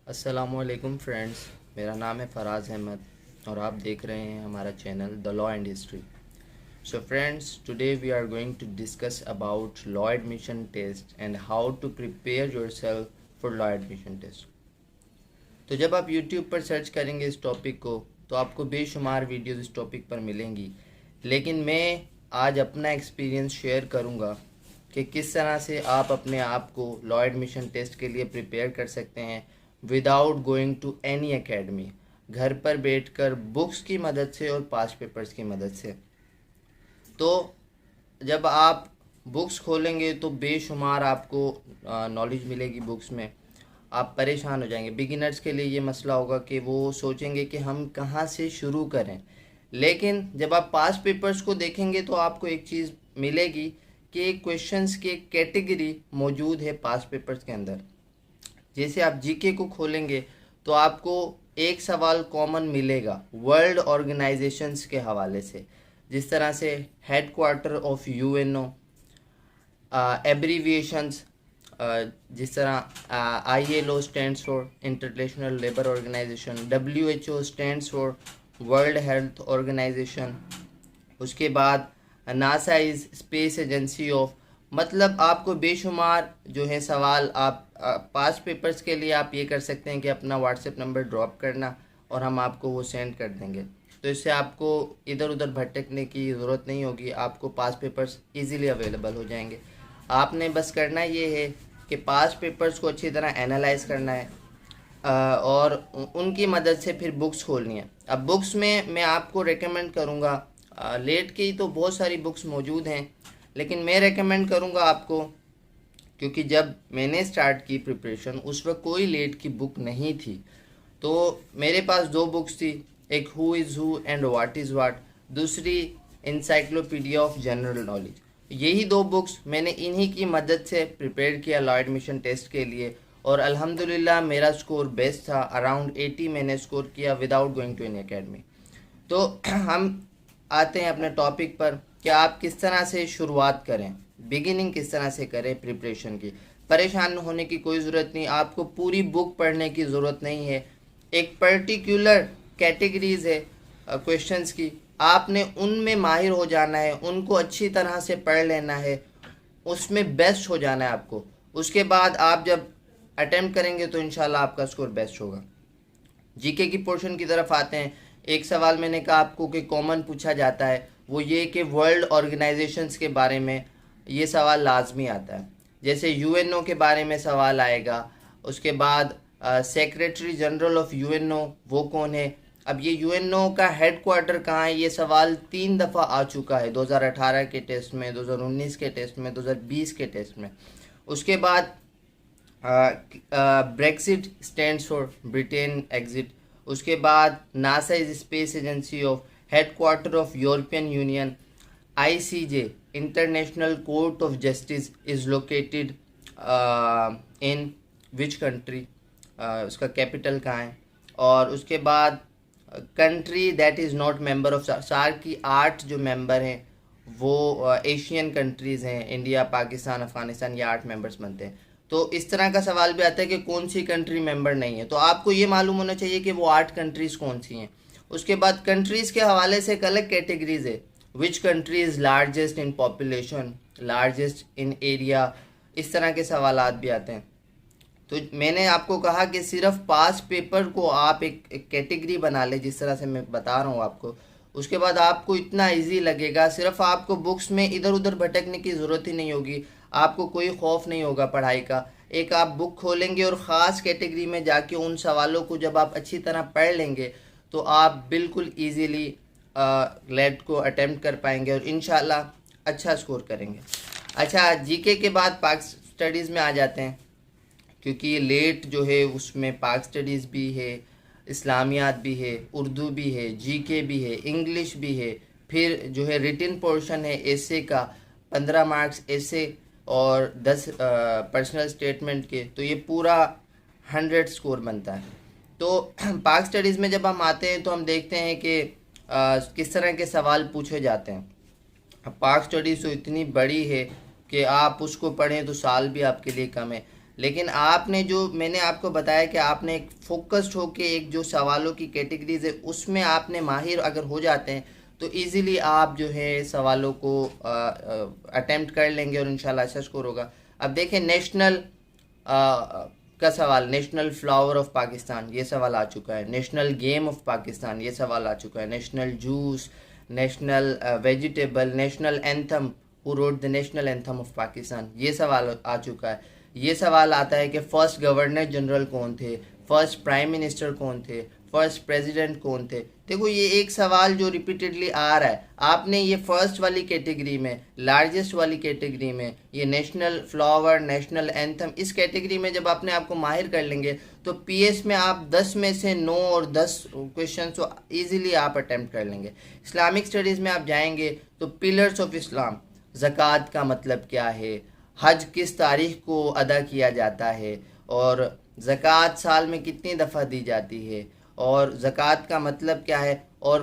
अस्सलामुअलैकुम फ्रेंड्स, मेरा नाम है फराज अहमद और आप देख रहे हैं हमारा channel the law and history. So friends, today we are going to discuss about law admission test and how to prepare yourself for law admission test. तो जब आप यूट्यूब पर सर्च करेंगे इस टॉपिक को तो आपको बेशुमार वीडियोस इस टॉपिक पर मिलेंगी, लेकिन मैं आज अपना एक्सपीरियंस शेयर करूंगा कि किस तरह से आप अपने आप को लॉ एडमिशन टेस्ट के लिए प्रिपेयर कर सकते हैं without going to any academy, घर पर बैठकर बुक्स की मदद से और पास्ट पेपर्स की मदद से। तो जब आप बुक्स खोलेंगे तो बेशुमार आपको नॉलेज मिलेगी बुक्स में। आप परेशान हो जाएंगे। बिगिनर्स के लिए ये मसला होगा कि वो सोचेंगे कि हम कहाँ से शुरू करें, लेकिन जब आप पास्ट पेपर्स को देखेंगे तो आपको एक चीज़ मिलेगी कि क्वेश्चंस की एक कैटेगरी मौजूद है पास्ट पेपर्स के अंदर। जैसे आप जीके को खोलेंगे तो आपको एक सवाल कॉमन मिलेगा वर्ल्ड ऑर्गेनाइजेशंस के हवाले से, जिस तरह से head quarter of UNO, abbreviations, जिस तरह ILO stands for International Labour Organization, WHO stands for World Health Organization, उसके बाद NASA is space agency of. मतलब आपको बेशुमार जो है सवाल आप पास्ट पेपर्स के लिए आप ये कर सकते हैं कि अपना व्हाट्सएप नंबर ड्रॉप करना और हम आपको वो सेंड कर देंगे। तो इससे आपको इधर उधर भटकने की ज़रूरत नहीं होगी, आपको पास्ट पेपर्स इजीली अवेलेबल हो जाएंगे। आपने बस करना ये है कि पास्ट पेपर्स को अच्छी तरह एनालाइज करना है और उनकी मदद से फिर बुक्स खोलनी है। अब बुक्स में मैं आपको रेकमेंड करूँगा, लेट की तो बहुत सारी बुक्स मौजूद हैं, लेकिन मैं रेकमेंड करूँगा आपको, क्योंकि जब मैंने स्टार्ट की प्रिपरेशन उस वक्त कोई लेट की बुक नहीं थी। तो मेरे पास दो बुक्स थी, एक who is who and what is what, दूसरी इंसाइक्लोपीडिया ऑफ जनरल नॉलेज। यही दो बुक्स मैंने इन्हीं की मदद से प्रिपेयर किया लॉ एडमिशन टेस्ट के लिए और अल्हम्दुलिल्लाह मेरा स्कोर बेस्ट था। अराउंड 80 मैंने स्कोर किया without going to any academy. तो हम आते हैं अपने टॉपिक पर कि आप किस तरह से शुरुआत करें, बिगिनिंग किस तरह से करें प्रिपरेशन की। परेशान होने की कोई ज़रूरत नहीं, आपको पूरी बुक पढ़ने की ज़रूरत नहीं है। एक पर्टिकुलर कैटेगरीज है क्वेश्चंस की, आपने उनमें माहिर हो जाना है, उनको अच्छी तरह से पढ़ लेना है, उसमें बेस्ट हो जाना है आपको। उसके बाद आप जब अटेम्प्ट करेंगे तो इंशाल्लाह आपका स्कोर बेस्ट होगा। जीके की पोर्शन की तरफ आते हैं। एक सवाल मैंने कहा आपको कि कॉमन पूछा जाता है, वो ये कि वर्ल्ड ऑर्गेनाइजेशंस के बारे में ये सवाल लाजमी आता है। जैसे यूएनओ के बारे में सवाल आएगा, उसके बाद सेक्रेटरी जनरल ऑफ यूएनओ वो कौन है। अब ये यूएनओ का हेड क्वार्टर कहाँ है, ये सवाल 3 दफ़ा आ चुका है, 2018 के टेस्ट में, 2019 के टेस्ट में, 2020 के टेस्ट में। उसके बाद Brexit stands for Britain exit. उसके बाद NASA is space agency of, head quarter of European Union, ICJ International Court of Justice is located in which country, उसका कैपिटल कहाँ है। और उसके बाद country that is not member of SAARC की 8 जो मेंबर हैं वो एशियन कंट्रीज़ हैं, इंडिया, पाकिस्तान, अफगानिस्तान, ये 8 मेंबर्स बनते हैं। तो इस तरह का सवाल भी आता है कि कौन सी कंट्री मेंबर नहीं है, तो आपको ये मालूम होना चाहिए कि वो 8 कंट्रीज़ कौन सी हैं। उसके बाद कंट्रीज़ के हवाले से एक अलग कैटेगरीज है, which country is largest in population, largest in area, इस तरह के सवाल भी आते हैं। तो मैंने आपको कहा कि सिर्फ पास पेपर को आप एक कैटेगरी बना ले, जिस तरह से मैं बता रहा हूँ आपको। उसके बाद आपको इतना इजी लगेगा, सिर्फ आपको बुक्स में इधर उधर भटकने की ज़रूरत ही नहीं होगी, आपको कोई खौफ नहीं होगा पढ़ाई का। एक आप बुक खोलेंगे और ख़ास कैटेगरी में जाके उन सवालों को जब आप अच्छी तरह पढ़ लेंगे तो आप बिल्कुल ईजीली लेट को अटेम्प्ट कर पाएंगे और इंशाल्लाह अच्छा स्कोर करेंगे। अच्छा, जीके के बाद पाक स्टडीज़ में आ जाते हैं, क्योंकि लेट जो है उसमें पाक स्टडीज़ भी है, इस्लामियात भी है, उर्दू भी है, जीके भी है, इंग्लिश भी है, फिर जो है रिटन पोर्शन है एसे का, 15 मार्क्स एसे और 10 पर्सनल स्टेटमेंट के, तो ये पूरा 100 स्कोर बनता है। तो पाक स्टडीज़ में जब हम आते हैं तो हम देखते हैं कि किस तरह के सवाल पूछे जाते हैं। अब पाक स्टडीज़ तो इतनी बड़ी है कि आप उसको पढ़ें तो साल भी आपके लिए कम है, लेकिन आपने जो मैंने आपको बताया कि आपने एक फोकस्ड होके एक जो सवालों की कैटेगरीज है उसमें आपने माहिर अगर हो जाते हैं तो इजीली आप जो है सवालों को अटेम्प्ट कर लेंगे और इंशाल्लाह अच्छा स्कोर होगा। अब देखें नेशनल का सवाल, नेशनल फ्लावर ऑफ पाकिस्तान ये सवाल आ चुका है, नेशनल गेम ऑफ पाकिस्तान ये सवाल आ चुका है, national juice, national vegetable, national anthem, who wrote the national anthem of Pakistan ये सवाल आ चुका है। ये सवाल आता है कि फर्स्ट गवर्नर जनरल कौन थे, फर्स्ट प्राइम मिनिस्टर कौन थे, फर्स्ट प्रेसिडेंट कौन थे। देखो ये एक सवाल जो रिपीटेडली आ रहा है, आपने ये फर्स्ट वाली कैटेगरी में, लार्जेस्ट वाली कैटेगरी में, ये नेशनल फ्लावर, नेशनल एंथम, इस कैटेगरी में जब अपने आप को माहिर कर लेंगे तो पीएस में आप 10 में से 9 और 10 क्वेश्चन तो ईजिली आप अटेम्प्ट कर लेंगे। इस्लामिक स्टडीज़ में आप जाएंगे तो पिलर्स ऑफ इस्लाम, ज़कात का मतलब क्या है, हज किस तारीख को अदा किया जाता है, और ज़कात साल में कितनी दफ़ा दी जाती है, और ज़कात का मतलब क्या है। और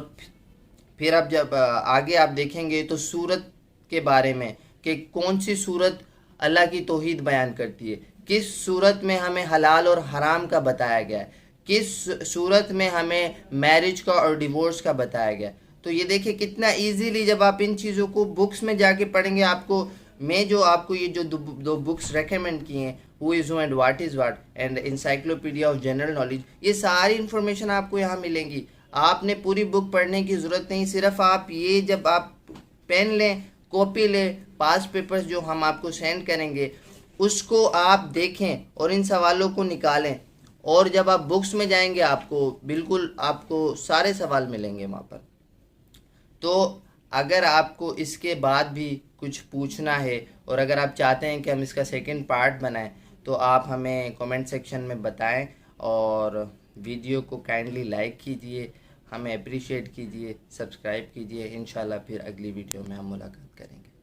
फिर अब जब आगे आप देखेंगे तो सूरत के बारे में कि कौन सी सूरत अल्लाह की तौहीद बयान करती है, किस सूरत में हमें हलाल और हराम का बताया गया है, किस सूरत में हमें मैरिज का और डिवोर्स का बताया गया। तो ये देखिए कितना इजीली जब आप इन चीज़ों को बुक्स में जाके पढ़ेंगे, आपको मैं जो आपको ये जो दो बुक्स रेकमेंड किए हैं, who is who and what is what and encyclopedia of general knowledge, ये सारी इन्फॉर्मेशन आपको यहाँ मिलेंगी। आपने पूरी बुक पढ़ने की ज़रूरत नहीं, सिर्फ आप ये जब आप पेन लें, कॉपी लें, पास पेपर्स जो हम आपको सेंड करेंगे उसको आप देखें और इन सवालों को निकालें, और जब आप बुक्स में जाएंगे आपको बिल्कुल आपको सारे सवाल मिलेंगे वहाँ पर। तो अगर आपको इसके बाद भी कुछ पूछना है और अगर आप चाहते हैं कि हम इसका सेकंड पार्ट बनाएं तो आप हमें कमेंट सेक्शन में बताएं, और वीडियो को काइंडली लाइक कीजिए, हमें अप्रिशिएट कीजिए, सब्सक्राइब कीजिए। इंशाल्लाह फिर अगली वीडियो में हम मुलाकात करेंगे।